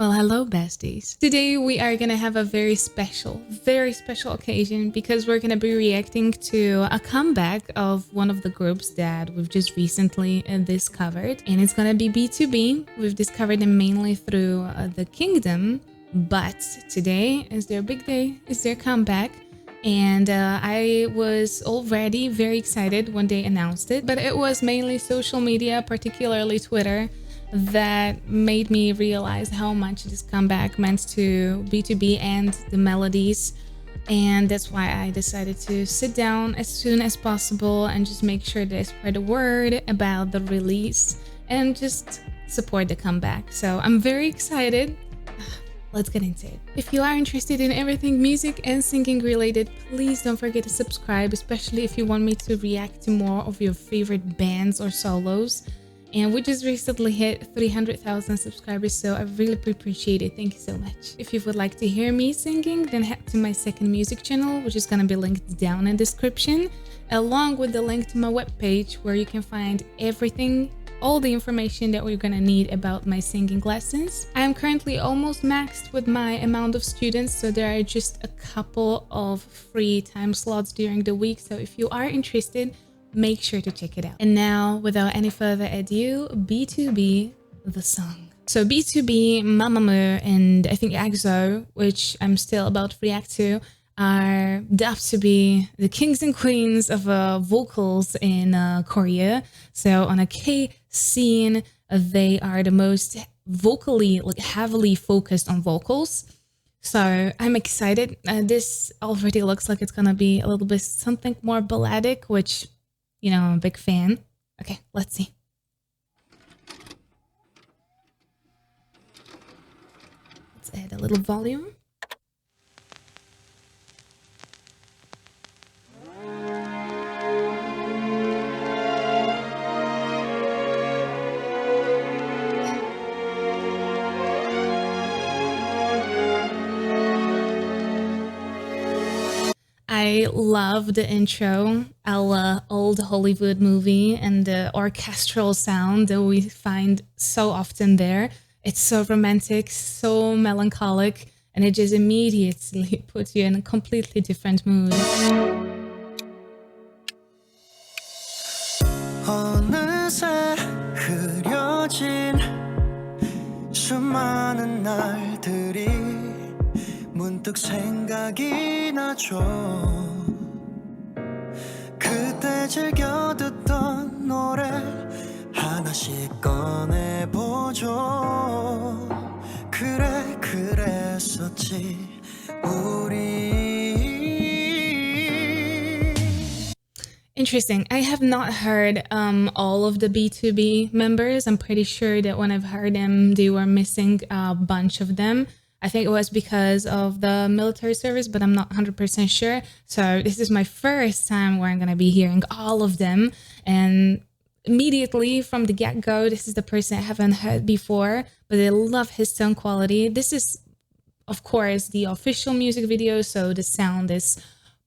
Well, hello besties. Today we are gonna have a very special occasion because we're gonna be reacting to a comeback of one of the groups that we've just recently discovered, and it's gonna be BTOB. We've discovered them mainly through the Kingdom, but today is their big day, it's their comeback. And I was already very excited when they announced it, but it was mainly social media, particularly Twitter, that made me realize how much this comeback meant to BTOB and the melodies. And that's why I decided to sit down as soon as possible and just make sure that I spread the word about the release and just support the comeback. So I'm very excited. Let's get into it. If you are interested in everything music and singing related, please don't forget to subscribe, especially if you want me to react to more of your favorite bands or solos. And we just recently hit 300,000 subscribers, so I really appreciate it. Thank you so much. If you would like to hear me singing, then head to my second music channel, which is going to be linked down in the description, along with the link to my webpage where you can find everything, all the information that we're going to need about my singing lessons. I am currently almost maxed with my amount of students, so there are just a couple of free time slots during the week. So if you are interested, make sure to check it out. And now, without any further ado, BTOB, the song. So BTOB, Mamamoo, and I think EXO, which I'm still about to react to, are dubbed to be the kings and queens of vocals in Korea. So on a K scene, they are the most vocally, heavily focused on vocals. So I'm excited. This already looks like it's gonna be a little bit something more balladic, which, you know, I'm a big fan. Okay, let's see. Let's add a little volume. I love the intro, our old Hollywood movie, and the orchestral sound that we find so often there. It's so romantic, so melancholic, and it just immediately puts you in a completely different mood. 문득 생각이 나죠. 그때 즐겨 듣던 노래 하나씩 꺼내보죠. 그래 그랬었지 우리. Interesting. I have not heard all of the BTOB members. I'm pretty sure that when I've heard them, they were missing a bunch of them. I think it was because of the military service, but I'm not 100% sure. So this is my first time where I'm going to be hearing all of them. And immediately from the get-go, this is the person I haven't heard before, but I love his tone quality. This is, of course, the official music video, so the sound is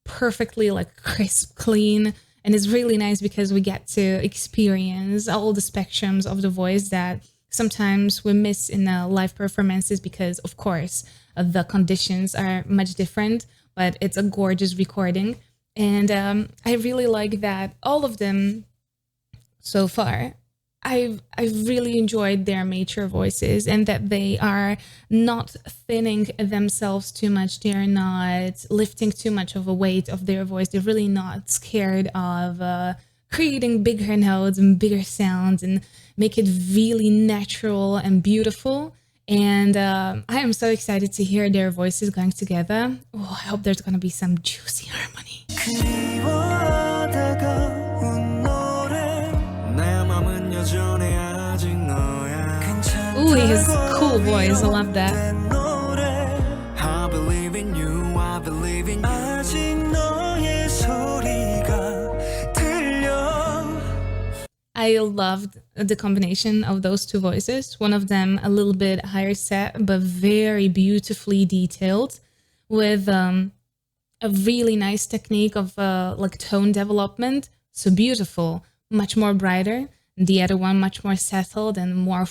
perfectly crisp, clean. And it's really nice because we get to experience all the spectrums of the voice that sometimes we miss in live performances because, of course, the conditions are much different, but it's a gorgeous recording. And I really like that all of them so far, I've really enjoyed their mature voices and that they are not thinning themselves too much. They're not lifting too much of a weight of their voice. They're really not scared of creating bigger notes and bigger sounds and make it really natural and beautiful. And I am so excited to hear their voices going together. Oh, I hope there's gonna be some juicy harmony. Ooh, he has a cool voice, I love that. I loved the combination of those two voices. One of them a little bit higher set, but very beautifully detailed, with a really nice technique of tone development. So beautiful, much more brighter. The other one much more settled and more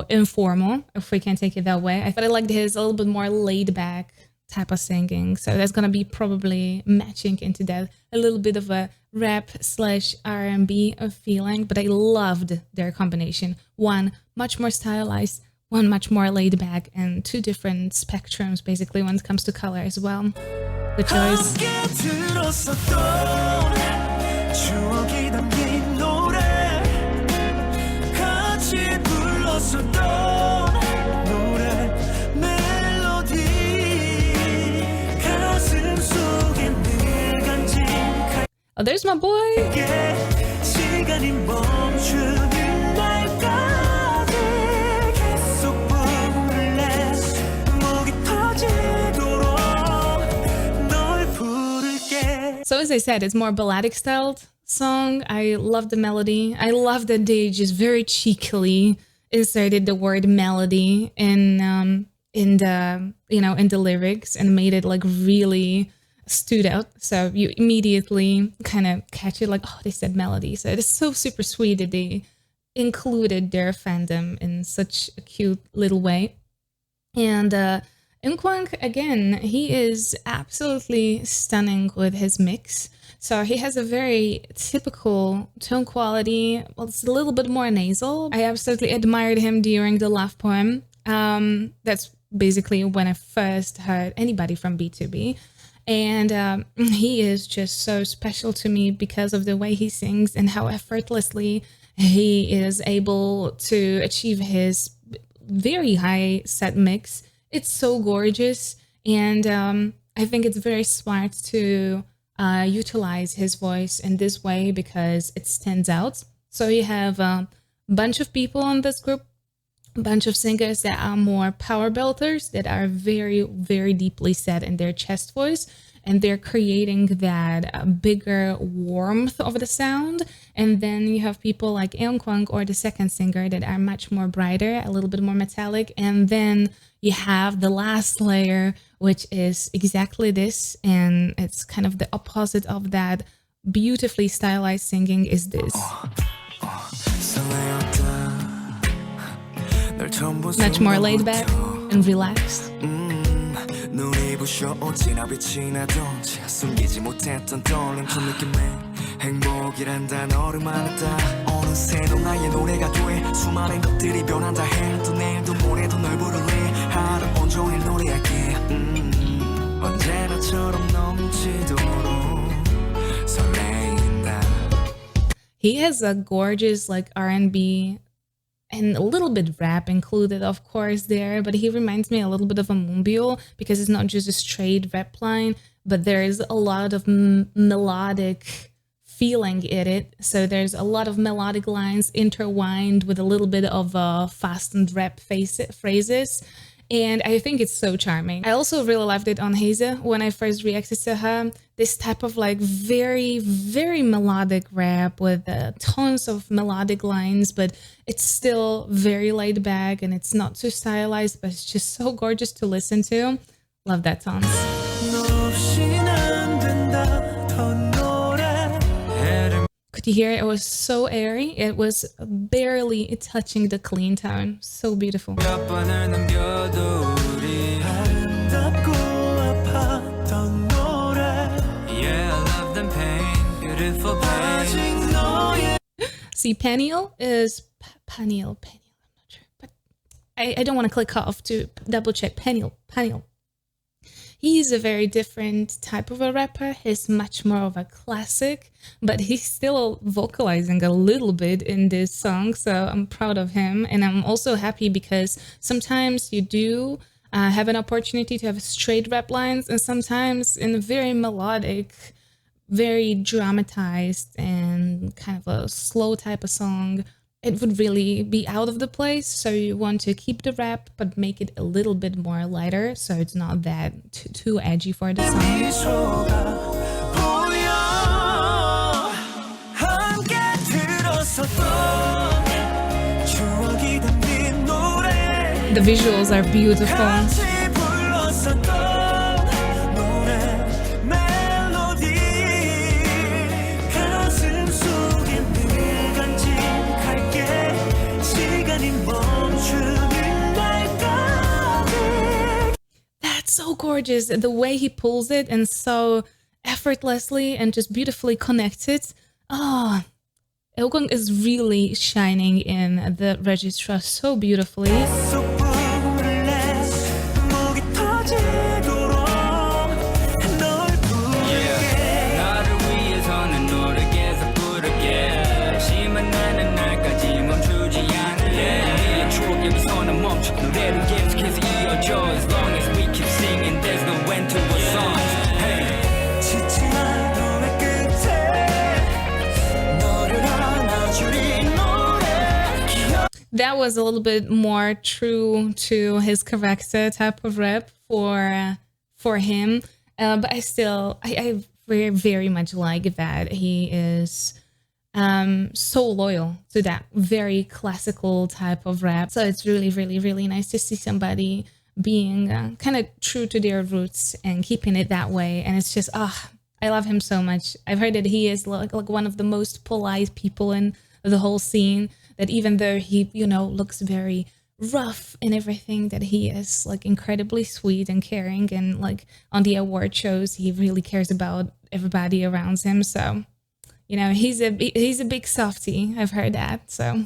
informal, if we can take it that way. But I liked his a little bit more laid back type of singing. So that's gonna be probably matching into that a little bit of a rap slash R&B feeling. But I loved their combination. One much more stylized, one much more laid back, and two different spectrums basically when it comes to color as well. Good choice. 추억이 담긴 노래 같이 불렀었던 노래 멜로디 가슴 속에 늘 간직할 Oh, there's my boy. 시간이 멈추는 날까지 계속 부를래 목이 터지도록 널 부를게. So as I said, it's more balladic styled song. I love the melody. I love that they just very cheekily inserted the word melody in the lyrics and made it like really stood out. So you immediately kind of catch it like, oh, they said melody. So it's so super sweet that they included their fandom in such a cute little way. And Eunkwang, again, he is absolutely stunning with his mix. So he has a very typical tone quality. Well, it's a little bit more nasal. I absolutely admired him during the Love Poem. That's basically when I first heard anybody from BTOB. And he is just so special to me because of the way he sings and how effortlessly he is able to achieve his very high set mix. It's so gorgeous. And I think it's very smart to utilize his voice in this way because it stands out. So you have a bunch of people in this group, a bunch of singers that are more power belters, that are very, very deeply set in their chest voice, and they're creating that bigger warmth of the sound. And then you have people like Eunkwang or the second singer that are much more brighter, a little bit more metallic. And then you have the last layer, which is exactly this, and it's kind of the opposite of that beautifully stylized singing is this. Much more laid back and relaxed. 눈이 부셔 어찌나 빛이 나던지 숨기지 못했던 떨림 그 느낌에 행복이란 단어를 말했다 어느새 너 나의 노래가 돼 수많은 것들이 변한다 해도 내일도 모레도 널 부를래 하루 온종일 노래할게 언제나처럼 넘치도록 설레인다. He has a gorgeous like R&B and a little bit rap included, of course, there, but he reminds me a little bit of a Moonbyul because it's not just a straight rap line, but there is a lot of melodic feeling in it. So there's a lot of melodic lines intertwined with a little bit of fastened rap phrases. And I think it's so charming. I also really loved it on Haze when I first reacted to her. This type of like very, very melodic rap with tons of melodic lines, but it's still very laid back and it's not too stylized, but it's just so gorgeous to listen to. Love that song. Could you hear it? It was so airy. It was barely touching the clean tone. So beautiful. See, Peniel is Peniel. I'm not sure, but I don't want to click off to double check. Peniel. He's a very different type of a rapper. He's much more of a classic, but he's still vocalizing a little bit in this song. So I'm proud of him. And I'm also happy because sometimes you do have an opportunity to have straight rap lines, and sometimes in a very melodic, very dramatized and kind of a slow type of song, it would really be out of the place. So you want to keep the rap, but make it a little bit more lighter, so it's not that too edgy for the song. The visuals are beautiful. so gorgeous. The way he pulls it and so effortlessly and just beautifully connected. Oh, Eunkwang is really shining in the registra so beautifully. As long as we keep singing, there's no end to our songs. Hey. That was a little bit more true to his character type of rap for him, but I very, very much like that he is so loyal to that very classical type of rap. So it's really, really, really nice to see somebody being kind of true to their roots and keeping it that way. And it's just, I love him so much. I've heard that he is like one of the most polite people in the whole scene, that even though he, you know, looks very rough and everything, that he is like incredibly sweet and caring, and like on the award shows he really cares about everybody around him. So, you know, he's a big softie. I've heard that. So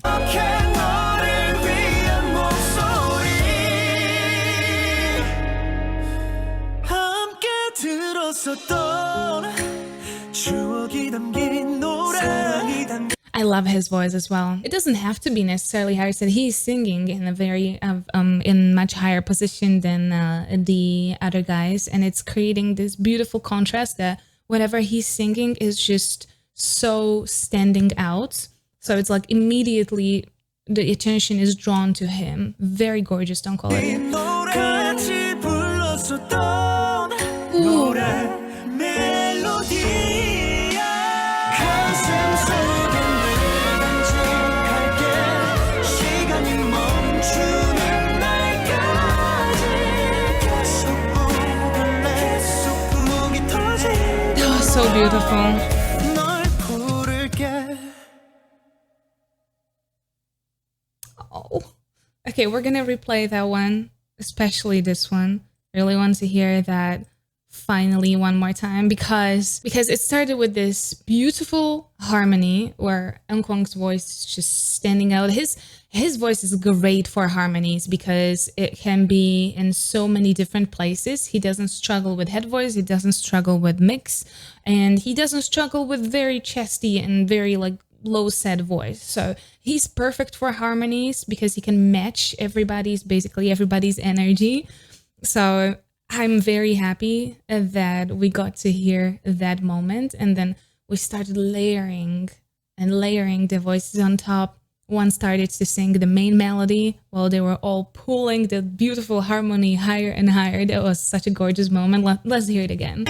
I love his voice as well. It doesn't have to be necessarily higher. So he's singing in a very in much higher position than the other guys, and it's creating this beautiful contrast that whenever he's singing is just so standing out. So it's like immediately the attention is drawn to him. Very gorgeous tone quality. Ooh. So beautiful. Oh, okay, we're gonna replay that one, especially this one. Really want to hear that finally one more time, because it started with this beautiful harmony where Eunkwang's voice is just standing out. His voice is great for harmonies because it can be in so many different places. He doesn't struggle with head voice, he doesn't struggle with mix, and he doesn't struggle with very chesty and very like low set voice. So he's perfect for harmonies because he can match basically everybody's energy. So I'm very happy that we got to hear that moment, and then we started layering the voices on top. One started to sing the main melody while they were all pulling the beautiful harmony higher and higher. That was such a gorgeous moment. Let's hear it again.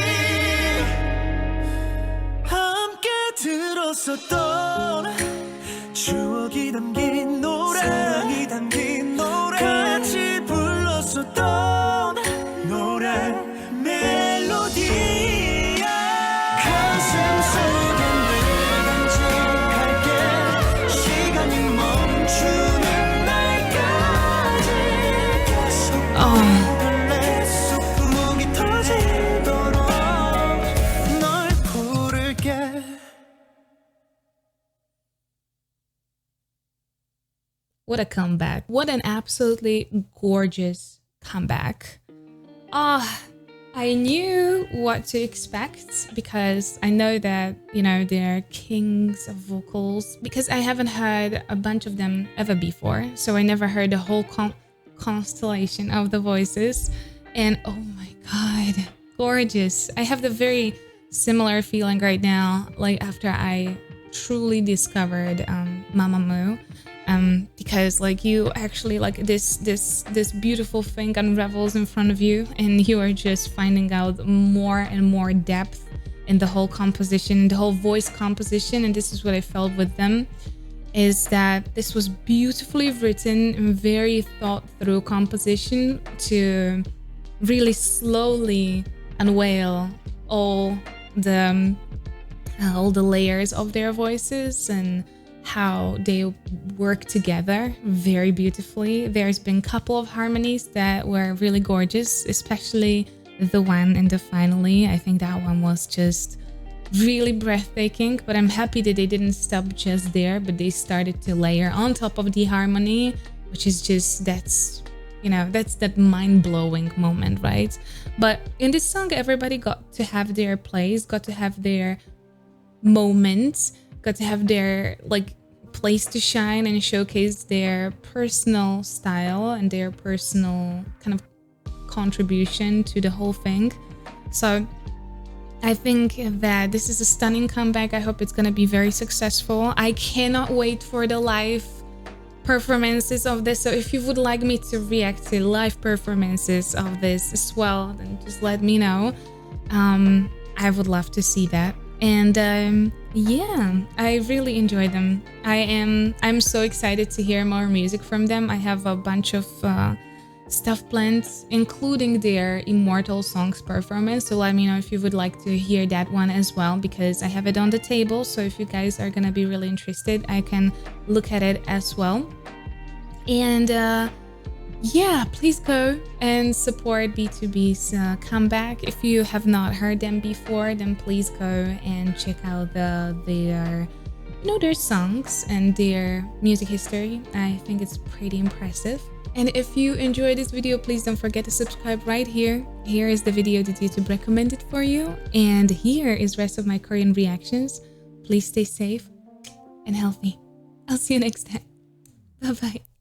What a comeback. What an absolutely gorgeous comeback. I knew what to expect because I know that, you know, they're kings of vocals, because I haven't heard a bunch of them ever before. So I never heard the whole constellation of the voices. And oh my God, gorgeous. I have the very similar feeling right now, like after I truly discovered Mamamoo. Because like you actually like this beautiful thing unravels in front of you, and you are just finding out more and more depth in the whole composition, the whole voice composition. And this is what I felt with them, is that this was beautifully written and very thought through composition to really slowly unveil all the layers of their voices and how they work together very beautifully. There's been a couple of harmonies that were really gorgeous, especially the one in the finale. I think that one was just really breathtaking, but I'm happy that they didn't stop just there, but they started to layer on top of the harmony, which is just, that's that mind-blowing moment, right? But in this song, everybody got to have their place, got to have their moments, got to have their like place to shine and showcase their personal style and their personal kind of contribution to the whole thing. So I think that this is a stunning comeback. I hope it's gonna be very successful. I cannot wait for the live performances of this. So if you would like me to react to live performances of this as well, then just let me know. I would love to see that. And yeah, I really enjoy them. I'm so excited to hear more music from them. I have a bunch of stuff planned, including their Immortal Songs performance. So let me know if you would like to hear that one as well, because I have it on the table. So if you guys are gonna be really interested, I can look at it as well. And yeah, please go and support BTOB's comeback. If you have not heard them before, then please go and check out their songs and their music history. I think it's pretty impressive. And if you enjoyed this video, please don't forget to subscribe right here. Here is the video that YouTube recommended for you. And here is the rest of my Korean reactions. Please stay safe and healthy. I'll see you next time. Bye-bye.